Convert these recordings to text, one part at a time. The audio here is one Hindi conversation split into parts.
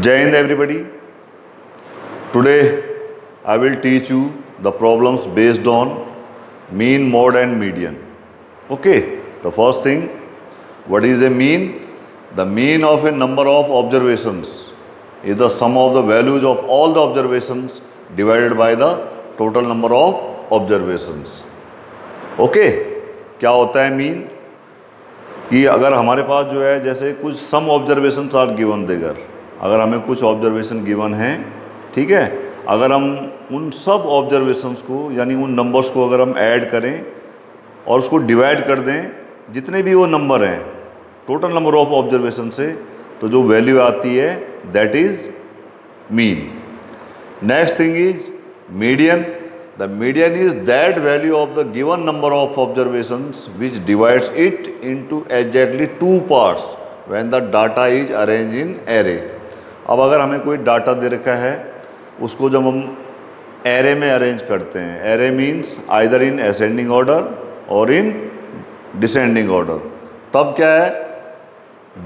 Jai Hind everybody. Today I will teach you the problems based on mean, mode and median. Okay, the first thing, what is a mean? The mean of a number of observations is the sum of the values of all the observations divided by the total number of observations. Okay, क्या होता है मीन? कि अगर हमारे पास जो है जैसे कुछ सम ऑब्जर्वेशंस आर गिवन देगर, अगर हमें कुछ ऑब्जर्वेशन गिवन हैं, ठीक है, अगर हम उन सब ऑब्जर्वेशंस को यानी उन नंबर्स को अगर हम ऐड करें और उसको डिवाइड कर दें जितने भी वो नंबर हैं टोटल नंबर ऑफ ऑब्जर्वेशन से, तो जो वैल्यू आती है that is mean. Next thing is median. The median is that value of the given number of observations which divides it into exactly two parts when the data is arranged in array. अब अगर हमें कोई डाटा दे रखा है उसको जब हम एरे में अरेंज करते हैं, array means either in ascending order और इन डिसेंडिंग ऑर्डर, तब क्या है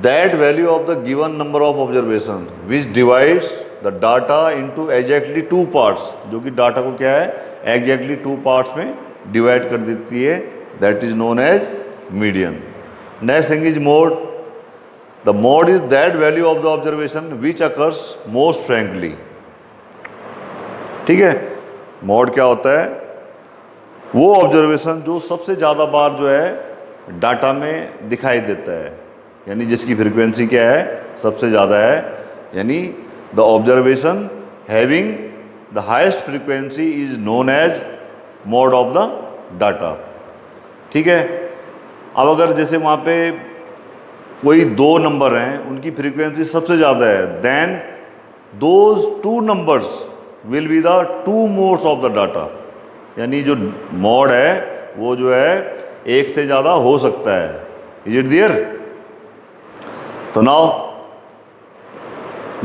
that value of the given number of observation which divides the data into exactly two parts, जो कि डाटा को क्या है एग्जैक्टली टू पार्ट्स में डिवाइड कर देती है, that is known as median. Next thing is mode. The mode is that value of the observation which occurs most frankly. ठीक है, मोड क्या होता है? वो ऑब्जर्वेशन जो सबसे ज़्यादा बार जो है डाटा में दिखाई देता है, यानी जिसकी फ्रीक्वेंसी क्या है सबसे ज़्यादा है, यानी the observation having the highest frequency is known as mode of the data. ठीक है, अब अगर जैसे वहाँ पे कोई दो नंबर हैं उनकी फ्रीक्वेंसी सबसे ज़्यादा है, then those two numbers will be the two modes of the data, यानी जो मोड है वो जो है एक से ज़्यादा हो सकता है. Is it there? तो now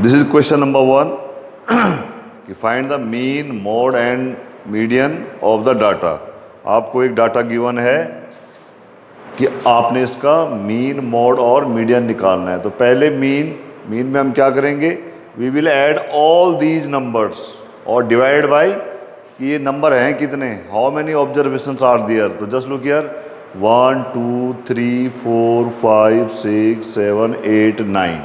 this is question number 1 कि find the mean, mode and median of the data. आपको एक डाटा गिवन है कि आपने इसका मीन, मोड और मीडियन निकालना है. तो पहले मीन में हम क्या करेंगे, we will add all these numbers और डिवाइड बाय कि ये नंबर हैं कितने, how many observations are there. तो जस्ट लुक हियर 1 2 3 4 5 6 7 8 9.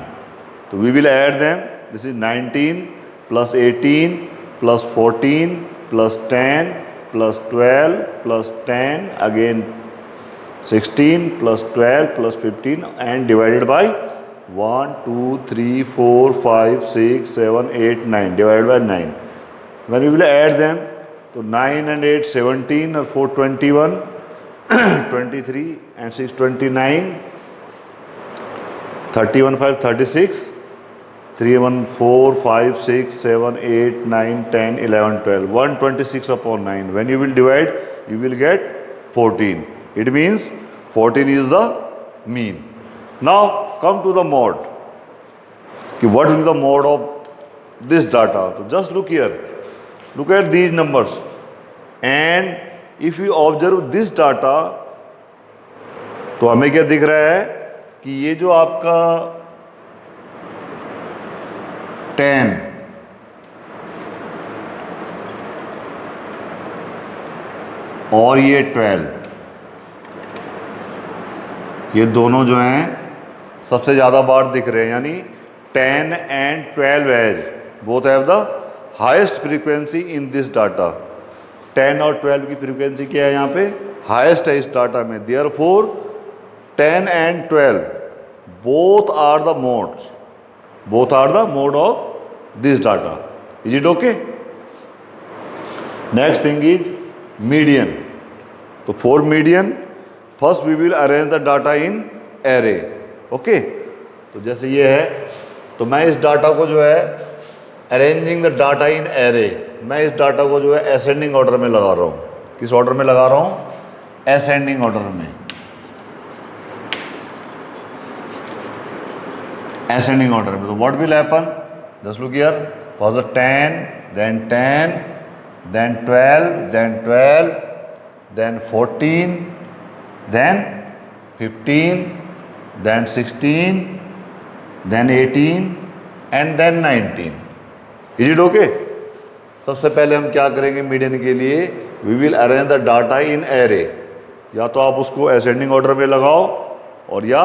तो we will add them. This is 19 plus 18 plus 14 plus 10 plus 12 plus 10 again 16 plus 12 plus 15 and divided by 1 2 3 4 5 6 7 8 9 divided by 9. When we will add them, so 9 and 8 17 or 4 21 23 and 6 29 31 5 36 3 1 4 5 6 7 8 9 10 11 12 126 upon 9. When you will divide, you will get 14. It means 14 is the mean. Now come to the mode. What will be the mode of this data? So just look here. Look at these numbers. And if you observe this data, तो हमें क्या दिख रहा है कि ये जो आपका 10 और ये 12, ये दोनों जो हैं सबसे ज़्यादा बार दिख रहे हैं, यानी 10 and 12 as both have the highest frequency in this data. 10 और 12 की फ्रीक्वेंसी क्या है यहाँ पे, हाईएस्ट है इस डाटा में. Therefore 10 and 12 both are the modes, both are the mode of this data. Is it okay? Next thing is median. So for median, first we will arrange the data in array. Okay? तो जैसे ये है, तो मैं इस डाटा को जो है arranging the data in array, मैं इस डाटा को जो है ascending order में लगा रहा हूँ. किस ऑर्डर में लगा रहा हूँ? ascending order में. ascending order. So what will happen? Just look here. First the 10, then 10, then 12, then 12, then 14, then 15, then 16, then 18 and then 19. Is it okay? सबसे पहले हम क्या करेंगे मीडियन के लिए, we will arrange the data in array. या तो आप उसको असेंडिंग ऑर्डर में लगाओ और या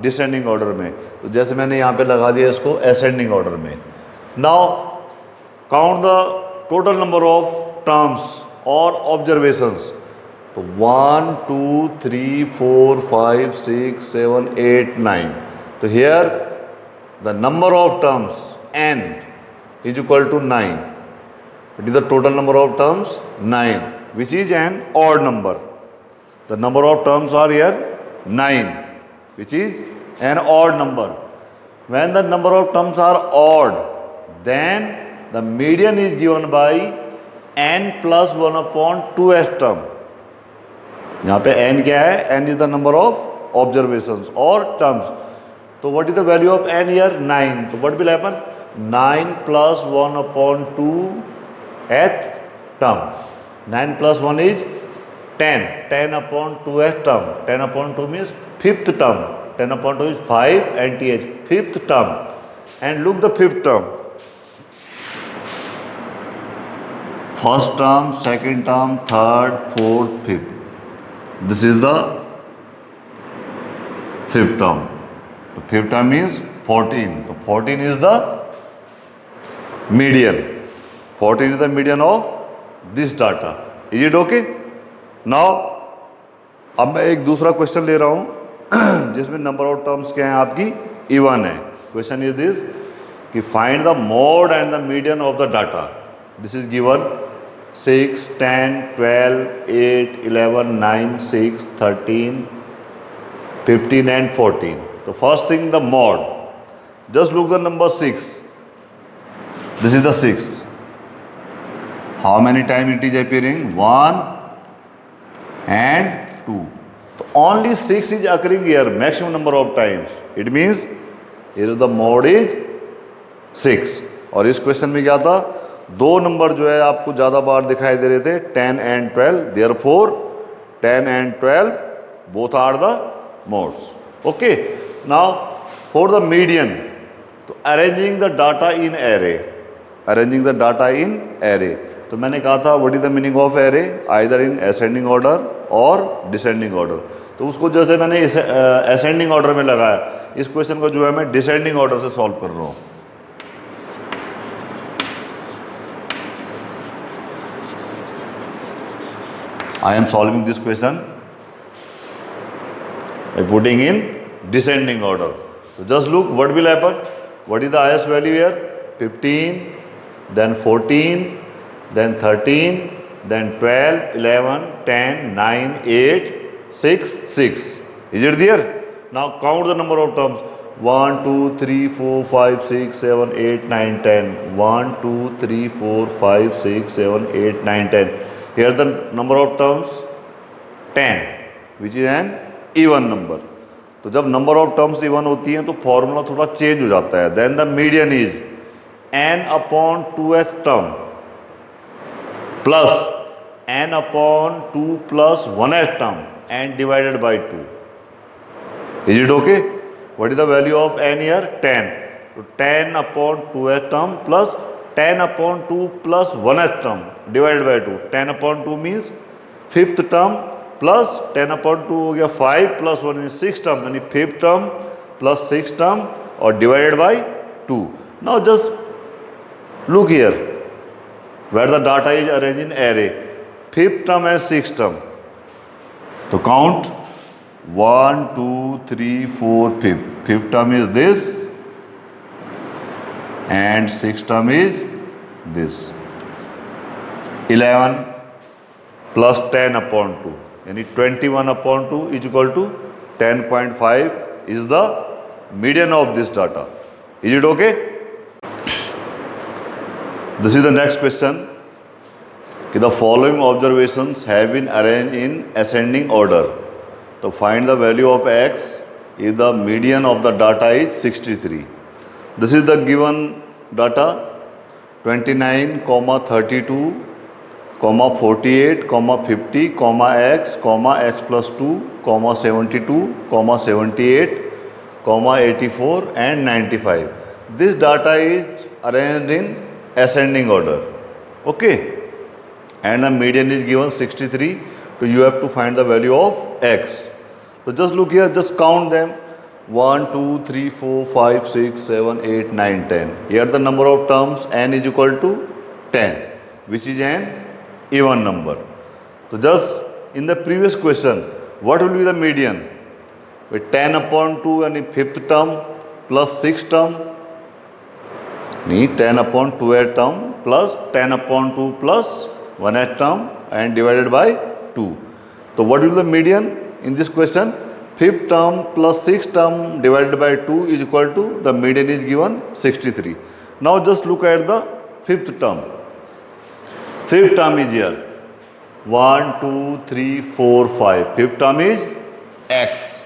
डिसेंडिंग ऑर्डर में. तो जैसे मैंने यहाँ पे लगा दिया इसको असेंडिंग ऑर्डर में. Now count the total number of terms और ऑब्जर्वेशंस. तो 1 2 3 4 5 6 7 8 9. तो here the number of terms n is equal to 9. It is the total number of terms 9, which is an odd number. The number of terms are here 9, which is an odd number. When the number of terms are odd, then the median is given by n plus 1 upon 2s term. यहाँ पे n क्या है? n is the number of observations or terms. So what is the value of n here? 9. So what will happen? 9 plus 1 upon 2th term. 9 plus 1 is 10. 10 upon 2th term. 10 upon 2 means 5th term. 10 upon 2 is 5 and th. 5th term. And look the 5th term. First term, second term, third, fourth, fifth. This is the 5th term. The 5th term is 14. So 14 is the median. 14 is the median of this data. Is it okay? Now, अब मैं एक दूसरा क्वेश्चन ले रहा हूं जिसमें नंबर ऑफ टर्म्स क्या हैं आपकी इवन है. क्वेश्चन इज दिस कि find the mode and the median of the data. This is given 6 10 12 8 11 9 6 13 15 and 14. So first thing, the mod. Just look the number 6. This is the 6. How many times it is appearing? 1 and 2. So only 6 is occurring here, maximum number of times. It means here the mod is 6. और इस क्वेश्चन में क्या था, दो नंबर जो है आपको ज़्यादा बार दिखाई दे रहे थे, 10 and 12. Therefore 10 and 12 both are the modes. Okay. Now for the median, तो arranging the data in array. Arranging the data in array. तो मैंने कहा था what is the meaning of array, either in ascending order और डिसेंडिंग ऑर्डर. तो उसको जैसे मैंने असेंडिंग ऑर्डर में लगाया, इस क्वेश्चन को जो है मैं डिसेंडिंग ऑर्डर से सॉल्व कर रहा हूँ. I am solving this question by putting in descending order. So just look what will happen. What is the highest value here? 15, then 14, then 13, then 12, 11, 10, 9, 8, 6, 6. Is it there? Now count the number of terms. 1, 2, 3, 4, 5, 6, 7, 8, 9, 10. 1, 2, 3, 4, 5, 6, 7, 8, 9, 10. Here the number of terms 10, which is an even number. तो जब नंबर ऑफ टर्म्स इवन होती हैं तो फॉर्मूला थोड़ा चेंज हो जाता है. Then the median is n upon 2th term plus n upon 2 plus 1th term and divided by 2. Is it okay? What is the value of n here? 10. तो 10 upon 2th term plus 10 upon 2 plus 1th term divided by 2. 10 upon 2 means 5th term plus 10 upon 2 हो गया 5 प्लस 1 इज 6 टर्म, यानी 5th टर्म प्लस 6 टर्म और divided by 2. Now just look here where the data is arrange in array. 5th term है 6 टर्म. तो count 1 2 3 4 5. 5th term is this and 6th term is this. 11 plus 10 upon 2, यानी 21 upon 2 is equal to 10.5 is the median of this data. Is it okay? This is the next question. The following observations have been arranged in ascending order. So find the value of x if the median of the data is 63. This is the given data 29, 32, 48, 50, x plus 2, 72, 78, 84 and 95. this data is arranged in ascending order. Okay, and the median is given 63, so you have to find the value of x. So just look here, just count them. 1 2 3 4 5 6 7 8 9 10. Here the number of terms n is equal to 10, which is an even number. So just in the previous question, what will be the median? With 10 upon 2 and fifth term plus 6 term, 10 upon 2th term plus 10 upon 2 plus 1th term and divided by 2. So what will be the median in this question? Fifth term plus 6th term divided by 2 is equal to, the median is given 63. Now just look at the fifth term. Fifth term is here 1 2 3 4 5. Fifth term is x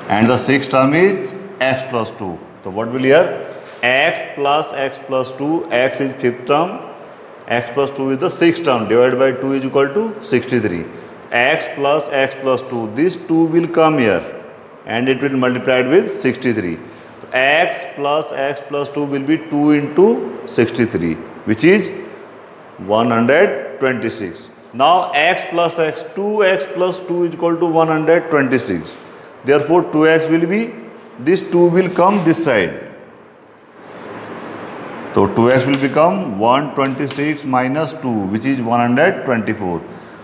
and the sixth term is x plus 2. So what will here? X plus 2, x is fifth term, x plus 2 is the sixth term, divided by 2 is equal to 63. X plus 2, this 2 will come here and it will multiply with 63. So x plus 2 will be 2 into 63, which is 126. Now x plus x, 2x plus 2 is equal to 126. Therefore 2x will be, this 2 will come this side. So 2x will become 126 minus 2, which is 124.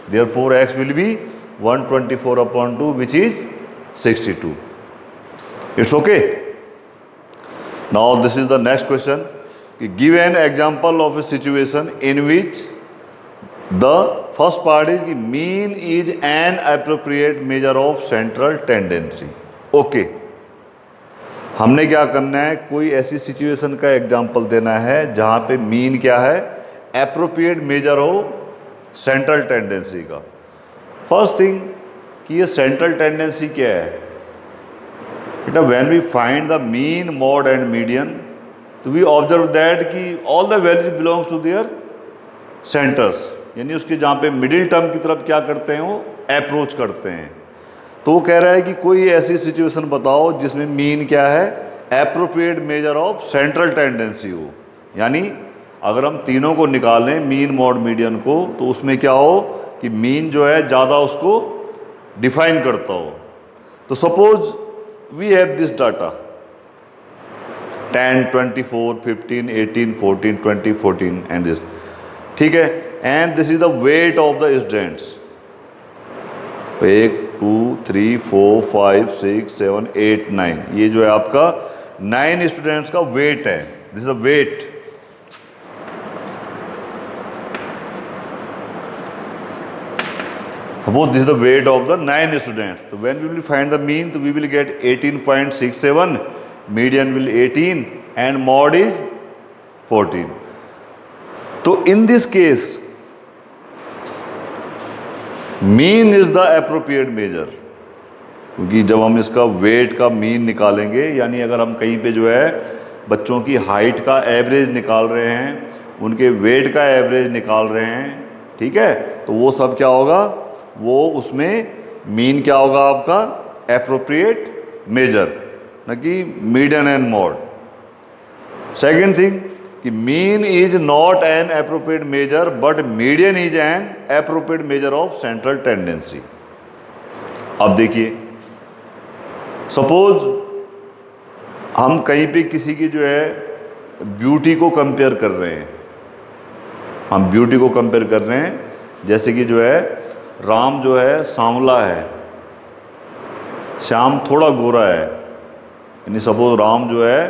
Therefore x will be 124 upon 2, which is 62. It's okay. Now this is the next question. Give an example of a situation in which the first part is the mean is an appropriate measure of central tendency. Okay, हमने क्या करना है, कोई ऐसी सिचुएशन का एग्जाम्पल देना है जहाँ पे मीन क्या है, एप्रोप्रिएट मेजर हो सेंट्रल टेंडेंसी का. फर्स्ट थिंग कि ये सेंट्रल टेंडेंसी क्या है बेटा, when we find the mean mode and median, तो वी ऑब्जर्व दैट कि all the values belongs to their centres, यानी उसके जहाँ पे मिडिल टर्म की तरफ क्या करते हैं, वो अप्रोच करते हैं. तो वो कह रहा है कि कोई ऐसी सिचुएशन बताओ जिसमें मीन क्या है, appropriate measure of central tendency हो. यानी अगर हम तीनों को निकालें, मीन मॉड मीडियन को, तो उसमें क्या हो कि मीन जो है ज़्यादा उसको डिफाइन करता हो. तो suppose we have this data 10 24 15 18 14 20 14 and this, ठीक है, and this is the weight of the students. 1 2 3 4 5 6 7 8 9, ये जो है आपका 9 स्टूडेंट्स का वेट है. This is the weight. Suppose this is the weight of the 9 students. So when we will find the mean, so we will get 18.67, median will 18 and mod is 14. So in this case, mean is the appropriate measure. क्योंकि जब हम इसका वेट का मीन निकालेंगे, यानी अगर हम कहीं पे जो है बच्चों की हाइट का एवरेज निकाल रहे हैं, उनके वेट का एवरेज निकाल रहे हैं, ठीक है, तो वो सब क्या होगा, वो उसमें मीन क्या होगा आपका, एप्रोप्रिएट मेजर, ना कि median and mode. Second thing कि mean is not an appropriate measure but median is an appropriate measure of central tendency. अब देखिए, सपोज हम कहीं पे किसी की जो है ब्यूटी को कंपेयर कर रहे हैं, हम ब्यूटी को कंपेयर कर रहे हैं, जैसे कि जो है राम जो है सांवला है, श्याम थोड़ा गोरा है. यानी सपोज राम जो है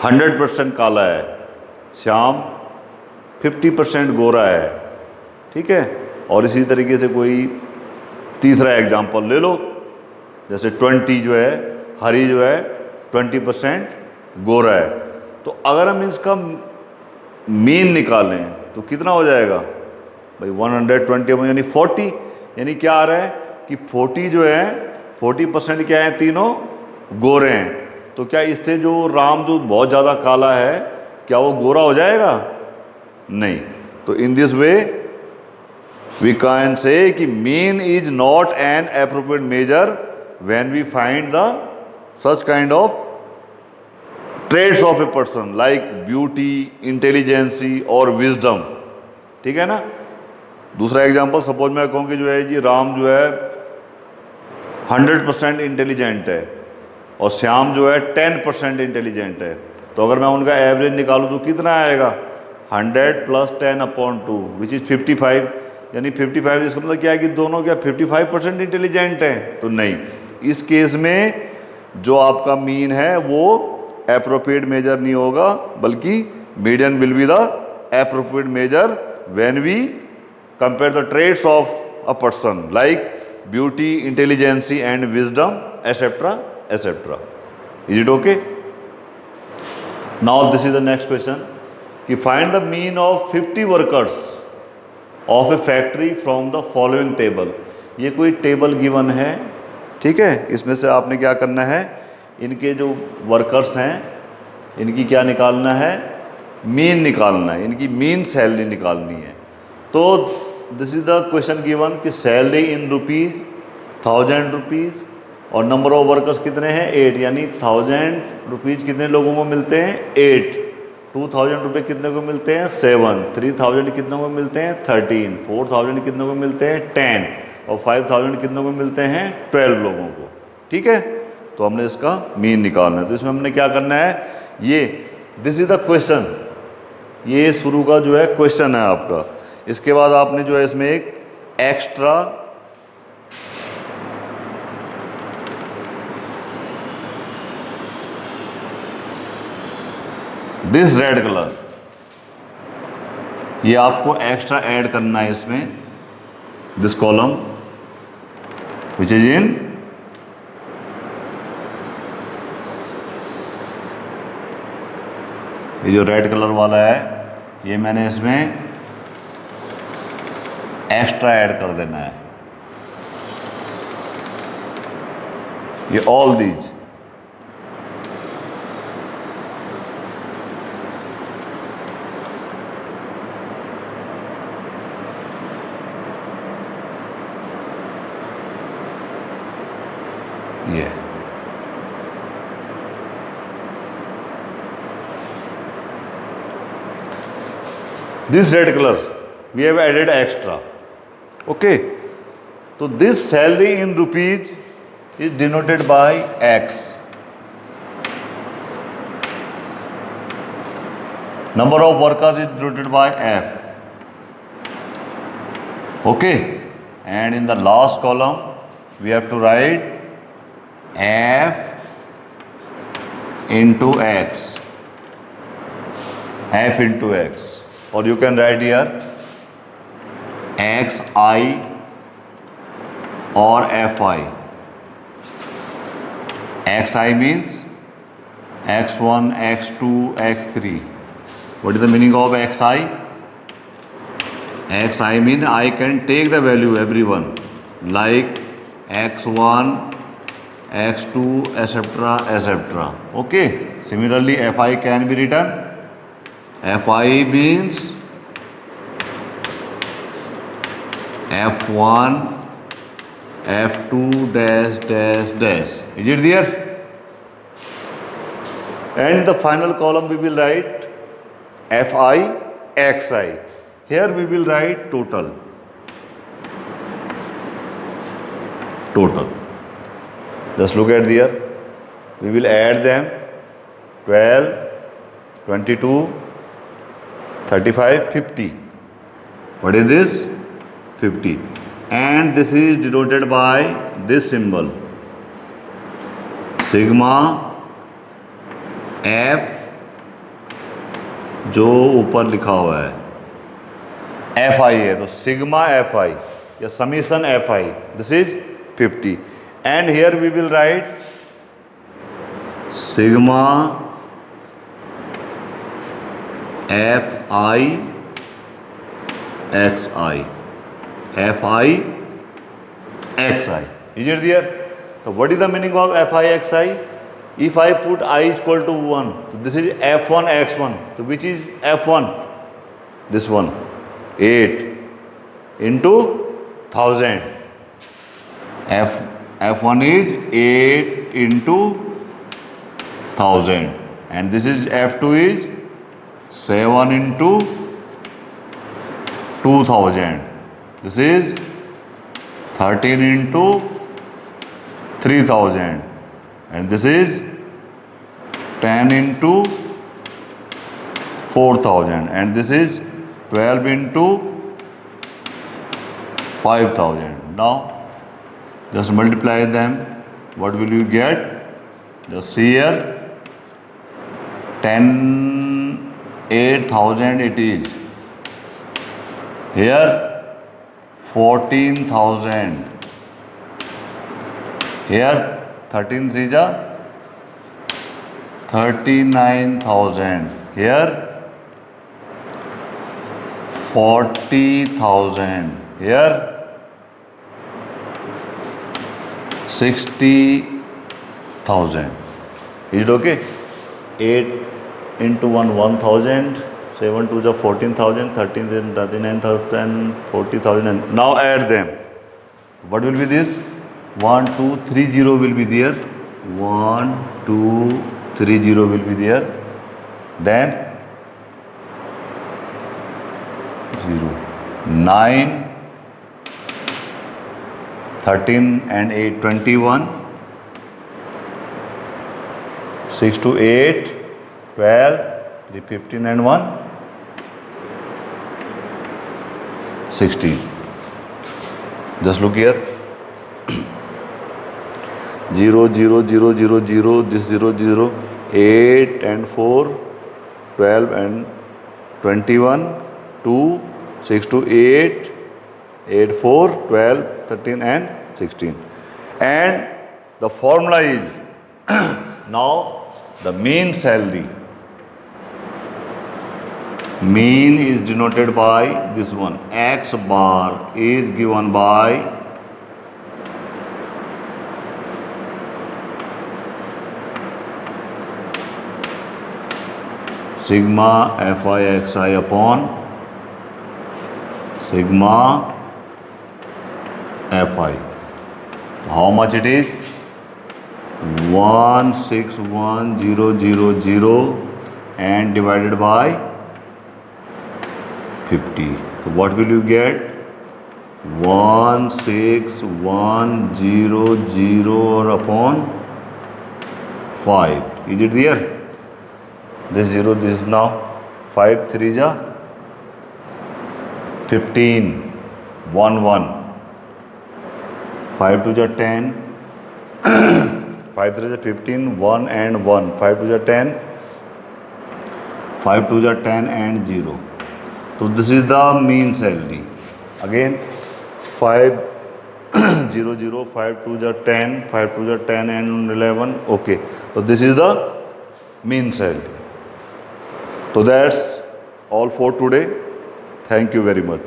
100% काला है, श्याम 50% गोरा है, ठीक है. और इसी तरीके से कोई तीसरा एग्जांपल ले लो, जैसे 20 जो है, हरी जो है 20% गोरा है. तो अगर हम इसका मीन निकालें तो कितना हो जाएगा भाई, 120 यानी 40. यानी क्या आ रहा है कि 40 जो है 40% क्या है, तीनों गोरे हैं. तो क्या इससे जो राम जो बहुत ज़्यादा काला है, क्या वो गोरा हो जाएगा? नहीं. तो in this way we can say कि mean is not an appropriate measure when we find the such kind of trades of a person like beauty, intelligence और विजडम, ठीक है ना। दूसरा एग्जांपल, सपोज मैं कहूँ कि जो है जी राम जो है 100% इंटेलिजेंट है और श्याम जो है 10% इंटेलिजेंट है, तो अगर मैं उनका एवरेज निकालूँ तो कितना आएगा, 100 + 10/2 विच इज़ 55, यानी 55। इसका मतलब क्या है कि दोनों क्या 55% इंटेलिजेंट हैं, तो नहीं। इस केस में जो आपका मीन है वो एप्रोप्रिएट मेजर नहीं होगा, बल्कि median will be the appropriate measure when we compare the trades of a person like beauty, intelligence and wisdom etcetera etcetera. Is it okay? Now this is the next question कि find the mean of 50 workers of a factory from the following table. ये कोई टेबल गिवन है, ठीक है। इसमें से आपने क्या करना है, इनके जो वर्कर्स हैं इनकी क्या निकालना है, मीन निकालना है, इनकी मीन सैलरी निकालनी है। तो this is the question given कि सैलरी इन रुपीज़ 1000 रुपीज़ और नंबर ऑफ वर्कर्स कितने हैं 8, यानी 1000 रुपीज़ कितने लोगों को मिलते हैं 8, 2000 रुपये कितने को मिलते हैं 7, 3000 कितने को मिलते हैं 13, 4000 कितने को मिलते हैं 10 और 5000 कितने को मिलते हैं 12 लोगों को, ठीक है। तो हमने इसका मीन निकालना है। तो इसमें हमने क्या करना है, ये दिस इज द क्वेश्चन, ये शुरू का जो है क्वेश्चन है आपका। इसके बाद आपने जो है इसमें एक एक्स्ट्रा दिस रेड कलर, ये आपको एक्स्ट्रा ऐड करना है इसमें, this column which is in ये जो रेड कलर वाला है, ये मैंने इसमें एक्स्ट्रा ऐड कर देना है। ये ऑल दीज, ये this red color we have added extra, okay। तो this salary in rupees is denoted by X, number of workers is denoted by F, okay। And in the last column we have to write F into X, F into X, or you can write here XI or FI. XI means X1, X2, X3. What is the meaning of XI? XI means I can take the value everyone like X1, X2, etc. etc. Okay. Similarly, FI can be written. FI means F1, F2 dash dash dash. Is it there? And in the final column we will write FI, XI. Here we will write total. Total. Just look at there. We will add them 12, 22, 35, 50. What is this? 50. And this is denoted by this symbol, sigma F, जो ऊपर लिखा हुआ है FI है, तो सिग्मा FI या summation FI, this is 50. And here we will write sigma FI XI, FI XI. Is it there? So what is the meaning of FI XI? If I put I is equal to 1, so this is F1 X1. So which is F1? This one, 8 into 1000. F1 is 8 into 1000 and this is F2 is 7 into 2000. This is 13 into 3000, and this is 10 into 4000, and this is 12 into 5000. Now just multiply them. What will you get? Just see here, 8,000 it is. Here 14,000. Here 13 3 ja 39,000. Here 40,000. Here 60,000. Is it okay? 8 into 1 1,000, 7 to the 14,000, 13 then 39,000, 40,000, and now add them. What will be this? 1 2 3 0 will be there. 1 2 3 0 will be there. Then 0 9 13 and 8 21, 6 to 8 12, 3 15 and 1 16. Just look here. 0 0 0 0 0, this 0 0, 8 and 4 12 and 21, 2 6 to 8 8 4 12 13 and 16. And the formula is now the mean salary. Mean is denoted by this one. X bar is given by sigma fi xi upon sigma fi. How much it is? 161,000 and divided by 50. So what will you get? 161,000 upon 5. Is it there? This 0, this is now 5 3 ja 15, 1 1, 5 2 ja 10, 5 3 ja 15, 1 and 1, 5 2 ja 10, 5 2 ja 10 and 0. So this is the mean salary. Again 5 0 0, 5 2 ja 10, 5 2 ja 10 and 11. Okay, so this is the mean salary. So that's all for today. Thank you very much.